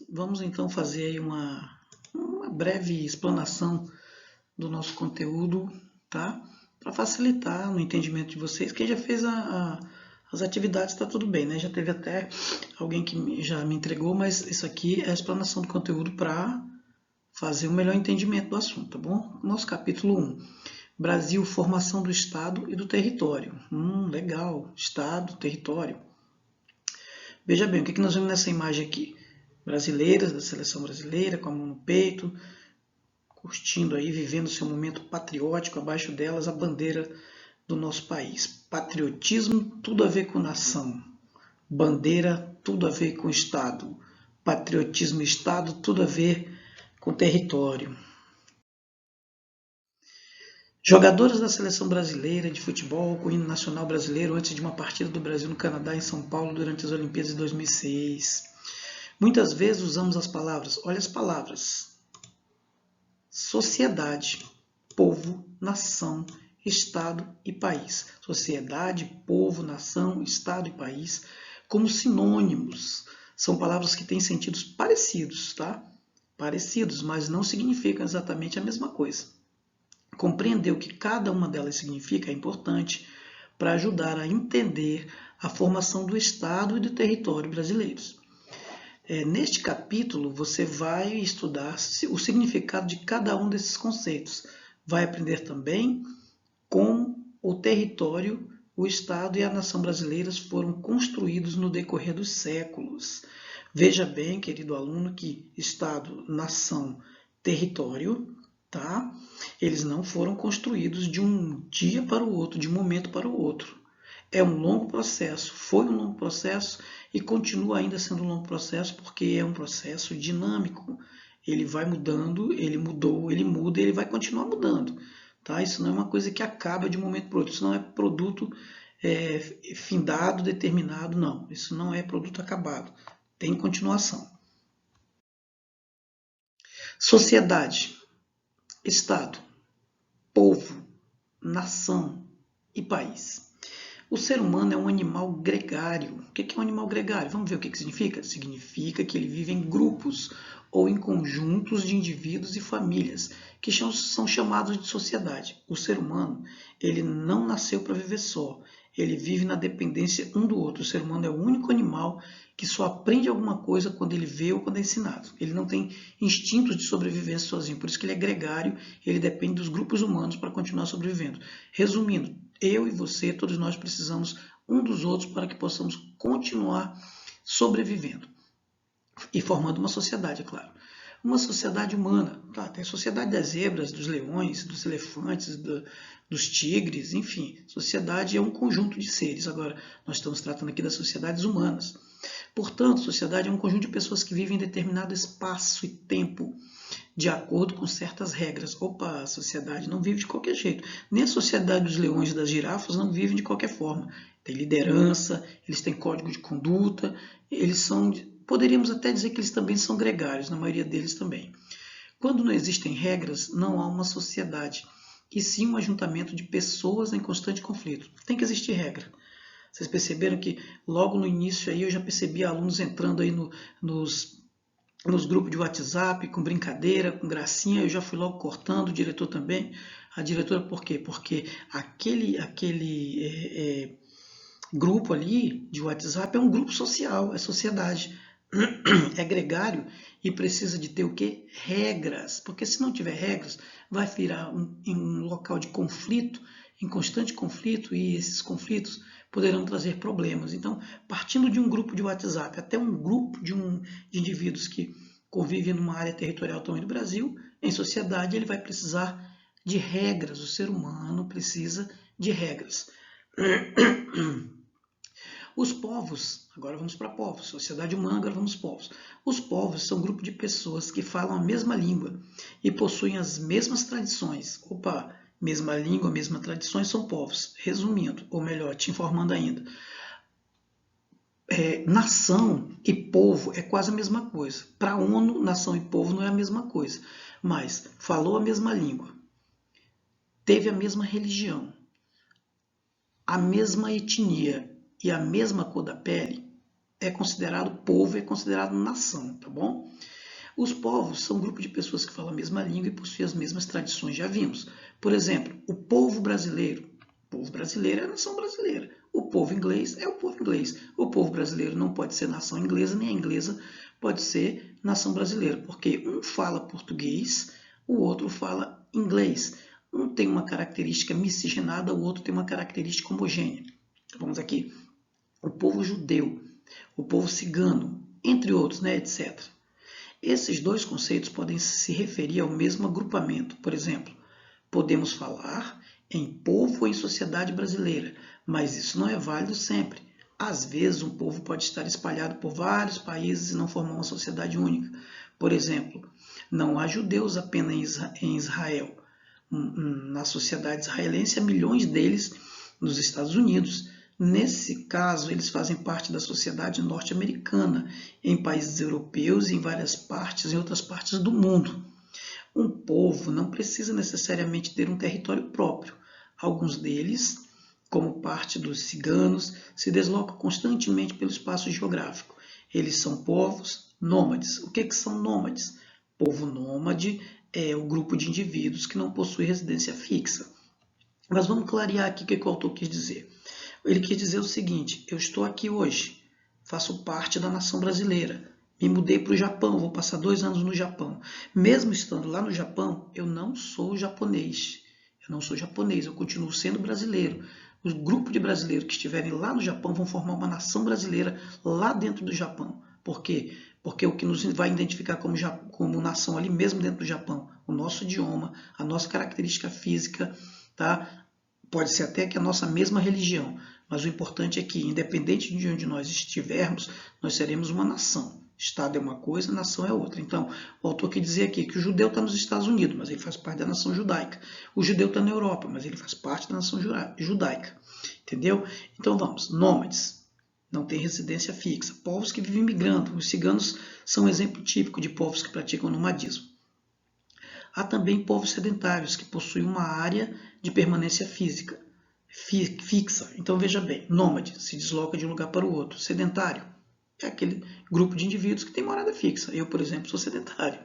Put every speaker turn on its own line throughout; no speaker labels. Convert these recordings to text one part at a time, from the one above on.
Vamos então fazer aí uma breve explanação do nosso conteúdo, tá? Para facilitar no entendimento de vocês. Quem já fez as atividades está tudo bem, né? Já teve até alguém que já me entregou, mas isso aqui é a explanação do conteúdo para fazer um melhor entendimento do assunto, tá bom? Nosso capítulo 1. Brasil, formação do Estado e do território. Legal. Estado, território. Veja bem, o que nós vemos nessa imagem aqui? Brasileiras, da seleção brasileira, com a mão no peito, curtindo aí, vivendo seu momento patriótico, abaixo delas a bandeira do nosso país. Patriotismo, tudo a ver com nação. Bandeira, tudo a ver com Estado. Patriotismo e Estado, tudo a ver com território. Jogadoras da seleção brasileira de futebol com o hino nacional brasileiro antes de uma partida do Brasil no Canadá em São Paulo durante as Olimpíadas de 2006. Muitas vezes usamos as palavras, olha as palavras: sociedade, povo, nação, Estado e país. Sociedade, povo, nação, Estado e país como sinônimos. São palavras que têm sentidos parecidos, tá? Parecidos, mas não significam exatamente a mesma coisa. Compreender o que cada uma delas significa é importante para ajudar a entender a formação do Estado e do território brasileiros. Neste capítulo, você vai estudar o significado de cada um desses conceitos. Vai aprender também como o território, o Estado e a nação brasileiras foram construídos no decorrer dos séculos. Veja bem, querido aluno, que Estado, nação, território, tá? Eles não foram construídos de um dia para o outro, de um momento para o outro. É um longo processo, foi um longo processo e continua ainda sendo um longo processo porque é um processo dinâmico. Ele vai mudando, ele mudou, ele muda e ele vai continuar mudando. Tá? Isso não é uma coisa que acaba de um momento para o outro, isso não é produto findado, determinado, não. Isso não é produto acabado, tem continuação. Sociedade, Estado, povo, nação e país. O ser humano é um animal gregário. O que é um animal gregário? Vamos ver o que significa? Significa que ele vive em grupos ou em conjuntos de indivíduos e famílias, que são chamados de sociedade. O ser humano, ele não nasceu para viver só. Ele vive na dependência um do outro. O ser humano é o único animal que só aprende alguma coisa quando ele vê ou quando é ensinado. Ele não tem instintos de sobrevivência sozinho, por isso que ele é gregário, ele depende dos grupos humanos para continuar sobrevivendo. Resumindo, eu e você, todos nós precisamos um dos outros para que possamos continuar sobrevivendo e formando uma sociedade, é claro. Uma sociedade humana, tá? Tem a sociedade das zebras, dos leões, dos elefantes, dos tigres, enfim. Sociedade é um conjunto de seres. Agora, nós estamos tratando aqui das sociedades humanas. Portanto, sociedade é um conjunto de pessoas que vivem em determinado espaço e tempo de acordo com certas regras. Opa, a sociedade não vive de qualquer jeito. Nem a sociedade dos leões e das girafas não vive de qualquer forma. Tem liderança, eles têm código de conduta, eles são, poderíamos até dizer que eles também são gregários, na maioria deles também. Quando não existem regras, não há uma sociedade, e sim um ajuntamento de pessoas em constante conflito. Tem que existir regra. Vocês perceberam que logo no início aí eu já percebi alunos entrando aí nos grupos de WhatsApp, com brincadeira, com gracinha, eu já fui logo cortando, o diretor também. A diretora, por quê? Porque aquele grupo ali de WhatsApp é um grupo social, é sociedade, é gregário e precisa de ter o quê? Regras, porque se não tiver regras, vai virar um local de conflito, em constante conflito, e esses conflitos poderão trazer problemas. Então, partindo de um grupo de WhatsApp até um grupo de indivíduos que convivem numa área territorial também do Brasil, em sociedade, ele vai precisar de regras. O ser humano precisa de regras. Os povos, agora vamos para povos, sociedade humana, agora vamos para povos. Os povos são um grupo de pessoas que falam a mesma língua e possuem as mesmas tradições. Opa, mesma língua, mesmas tradições são povos. Resumindo, ou melhor, te informando ainda. Nação e povo é quase a mesma coisa. Para a ONU, nação e povo não é a mesma coisa, mas falou a mesma língua, teve a mesma religião, a mesma etnia e a mesma cor da pele, é considerado povo, é considerado nação, tá bom? Os povos são um grupo de pessoas que falam a mesma língua e possuem as mesmas tradições, já vimos. Por exemplo, o povo brasileiro. O povo brasileiro é a nação brasileira. O povo inglês é o povo inglês. O povo brasileiro não pode ser nação inglesa, nem a inglesa pode ser nação brasileira, porque um fala português, o outro fala inglês. Um tem uma característica miscigenada, o outro tem uma característica homogênea. Vamos aqui. O povo judeu, o povo cigano, entre outros, né, etc. Esses dois conceitos podem se referir ao mesmo agrupamento. Por exemplo, podemos falar em povo ou em sociedade brasileira, mas isso não é válido sempre. Às vezes, um povo pode estar espalhado por vários países e não formar uma sociedade única. Por exemplo, não há judeus apenas em Israel. Na sociedade israelense, há milhões deles nos Estados Unidos. Nesse caso, eles fazem parte da sociedade norte-americana, em países europeus e em várias partes, em outras partes do mundo. Um povo não precisa necessariamente ter um território próprio. Alguns deles, como parte dos ciganos, se deslocam constantemente pelo espaço geográfico. Eles são povos nômades. O que são nômades? Povo nômade é o grupo de indivíduos que não possui residência fixa. Mas vamos clarear aqui o que o autor quis dizer. Ele quis dizer o seguinte: eu estou aqui hoje, faço parte da nação brasileira, me mudei para o Japão, vou passar 2 anos no Japão. Mesmo estando lá no Japão, eu não sou japonês. Eu continuo sendo brasileiro. O grupo de brasileiros que estiverem lá no Japão vão formar uma nação brasileira lá dentro do Japão. Por quê? Porque o que nos vai identificar como nação ali mesmo dentro do Japão, o nosso idioma, a nossa característica física, tá? Pode ser até que a nossa mesma religião, mas o importante é que, independente de onde nós estivermos, nós seremos uma nação. Estado é uma coisa, nação é outra. Então, o autor quer dizer aqui que o judeu está nos Estados Unidos, mas ele faz parte da nação judaica. O judeu está na Europa, mas ele faz parte da nação judaica. Entendeu? Então vamos, nômades, não tem residência fixa. Povos que vivem migrando. Os ciganos são um exemplo típico de povos que praticam nomadismo. Há também povos sedentários, que possuem uma área de permanência física fixa. Então veja bem, nômade se desloca de um lugar para o outro. Sedentário é aquele grupo de indivíduos que tem morada fixa. Eu, por exemplo, sou sedentário.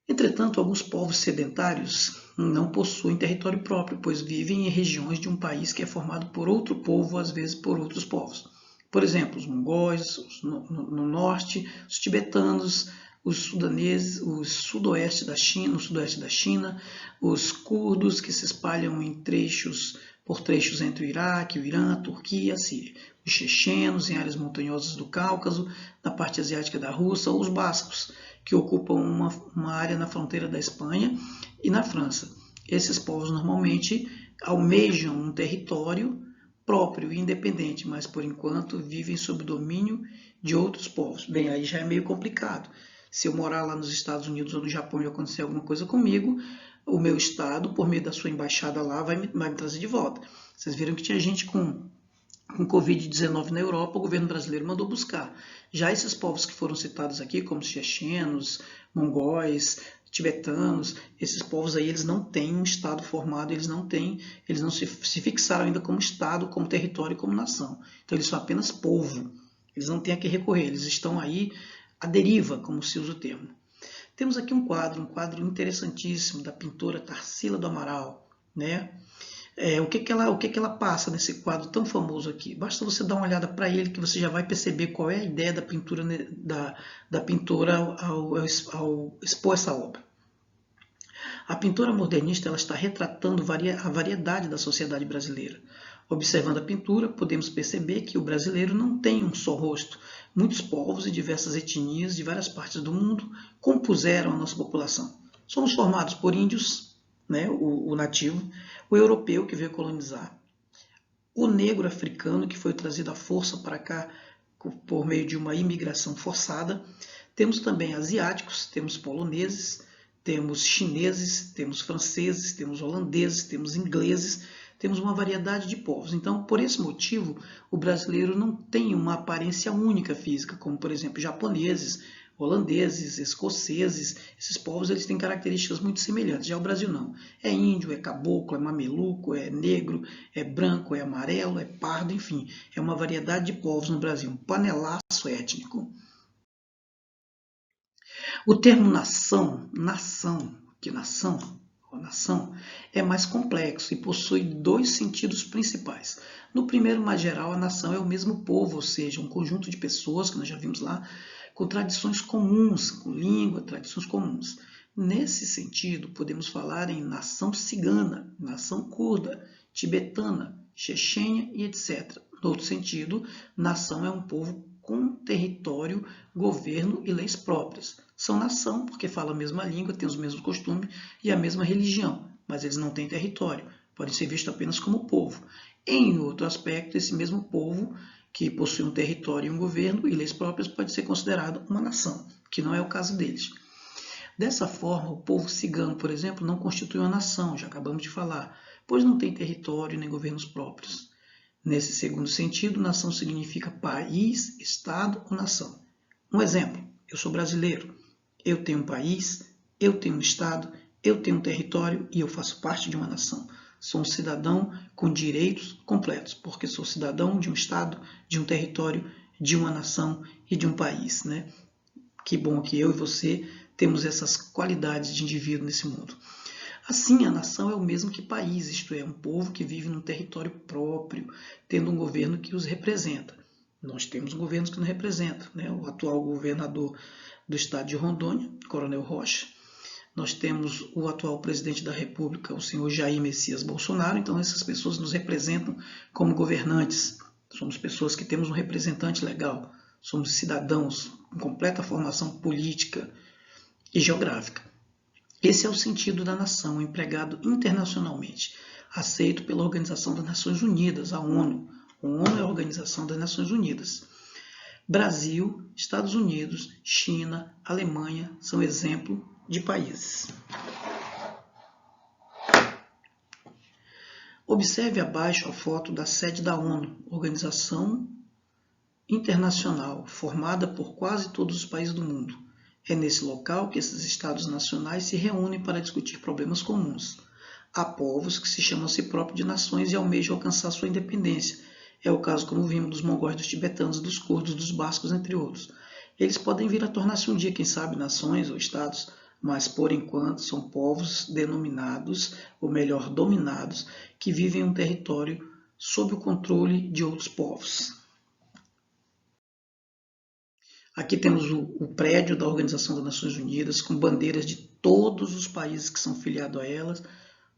Entretanto, alguns povos sedentários não possuem território próprio, pois vivem em regiões de um país que é formado por outro povo, às vezes por outros povos. Por exemplo, os mongóis no norte, os tibetanos, os sudaneses, o sudoeste da China, os curdos que se espalham por trechos entre o Iraque, o Irã, a Turquia e a Síria, os chechenos em áreas montanhosas do Cáucaso, na parte asiática da Rússia, ou os bascos, que ocupam uma área na fronteira da Espanha e na França. Esses povos normalmente almejam um território próprio e independente, mas por enquanto vivem sob o domínio de outros povos. Bem, aí já é meio complicado. Se eu morar lá nos Estados Unidos ou no Japão e acontecer alguma coisa comigo, o meu estado, por meio da sua embaixada lá, vai me trazer de volta. Vocês viram que tinha gente com Covid-19 na Europa, o governo brasileiro mandou buscar. Já esses povos que foram citados aqui, como os chechenos, mongóis, tibetanos, esses povos aí, eles não têm um estado formado, eles não se fixaram ainda como estado, como território, como nação. Então eles são apenas povo, eles não têm a que recorrer, eles estão aí à deriva, como se usa o termo. Temos aqui um quadro interessantíssimo da pintora Tarsila do Amaral, né? O que ela passa nesse quadro tão famoso aqui? Basta você dar uma olhada para ele que você já vai perceber qual é a ideia da pintura da pintora ao expor essa obra. A pintura modernista ela está retratando a variedade da sociedade brasileira. Observando a pintura, podemos perceber que o brasileiro não tem um só rosto. Muitos povos e diversas etnias de várias partes do mundo compuseram a nossa população. Somos formados por índios, né, o nativo, o europeu que veio colonizar, o negro africano que foi trazido à força para cá por meio de uma imigração forçada. Temos também asiáticos, temos poloneses, temos chineses, temos franceses, temos holandeses, temos ingleses, temos uma variedade de povos. Então, por esse motivo, o brasileiro não tem uma aparência única física, como, por exemplo, japoneses holandeses, escoceses, esses povos eles têm características muito semelhantes. Já o Brasil não. É índio, é caboclo, é mameluco, é negro, é branco, é amarelo, é pardo, enfim. É uma variedade de povos no Brasil, um panelaço étnico. O termo nação, é mais complexo e possui dois sentidos principais. No primeiro, mais geral, a nação é o mesmo povo, ou seja, um conjunto de pessoas, que nós já vimos lá, com tradições comuns, com língua, tradições comuns. Nesse sentido, podemos falar em nação cigana, nação curda, tibetana, chechênia e etc. No outro sentido, nação é um povo com território, governo e leis próprias. São nação porque falam a mesma língua, têm os mesmos costumes e a mesma religião, mas eles não têm território, podem ser vistos apenas como povo. Em outro aspecto, esse mesmo povo, que possui um território e um governo e leis próprias, pode ser considerado uma nação, que não é o caso deles. Dessa forma, o povo cigano, por exemplo, não constitui uma nação, já acabamos de falar, pois não tem território nem governos próprios. Nesse segundo sentido, nação significa país, estado ou nação. Um exemplo, eu sou brasileiro, eu tenho um país, eu tenho um estado, eu tenho um território e eu faço parte de uma nação. Sou um cidadão com direitos completos, porque sou cidadão de um estado, de um território, de uma nação e de um país, né? Que bom que eu e você temos essas qualidades de indivíduo nesse mundo. Assim, a nação é o mesmo que país, isto é, um povo que vive num território próprio, tendo um governo que os representa. Nós temos governos que nos representam, né? O atual governador do estado de Rondônia, Coronel Rocha. Nós temos o atual presidente da República, o senhor Jair Messias Bolsonaro. Então, essas pessoas nos representam como governantes. Somos pessoas que temos um representante legal. Somos cidadãos com completa formação política e geográfica. Esse é o sentido da nação, empregado internacionalmente, aceito pela Organização das Nações Unidas, a ONU. A ONU é a Organização das Nações Unidas. Brasil, Estados Unidos, China, Alemanha são exemplo de países. Observe abaixo a foto da sede da ONU, Organização Internacional, formada por quase todos os países do mundo. É nesse local que esses estados nacionais se reúnem para discutir problemas comuns. Há povos que se chamam a si próprios de nações e almejam alcançar sua independência. É o caso, como vimos, dos mongóis, dos tibetanos, dos curdos, dos bascos, entre outros. Eles podem vir a tornar-se um dia, quem sabe, nações ou estados, mas por enquanto são povos denominados, ou melhor, dominados, que vivem em um território sob o controle de outros povos. Aqui temos o prédio da Organização das Nações Unidas, com bandeiras de todos os países que são filiados a elas.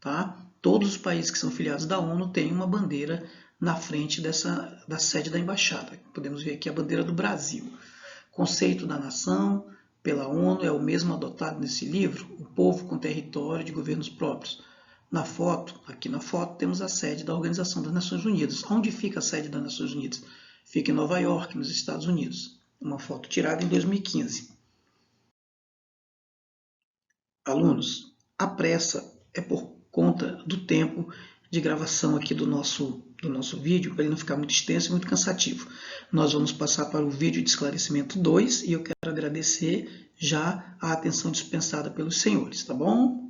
Tá? Todos os países que são filiados da ONU têm uma bandeira na frente da sede da embaixada. Podemos ver aqui a bandeira do Brasil. O conceito da nação pela ONU é o mesmo adotado nesse livro, o povo com território de governos próprios. Aqui na foto, temos a sede da Organização das Nações Unidas. Onde fica a sede das Nações Unidas? Fica em Nova York, nos Estados Unidos. Uma foto tirada em 2015. Alunos, a pressa é por conta do tempo de gravação aqui do nosso vídeo, para ele não ficar muito extenso e muito cansativo. Nós vamos passar para o vídeo de esclarecimento 2 e eu quero agradecer já a atenção dispensada pelos senhores, tá bom?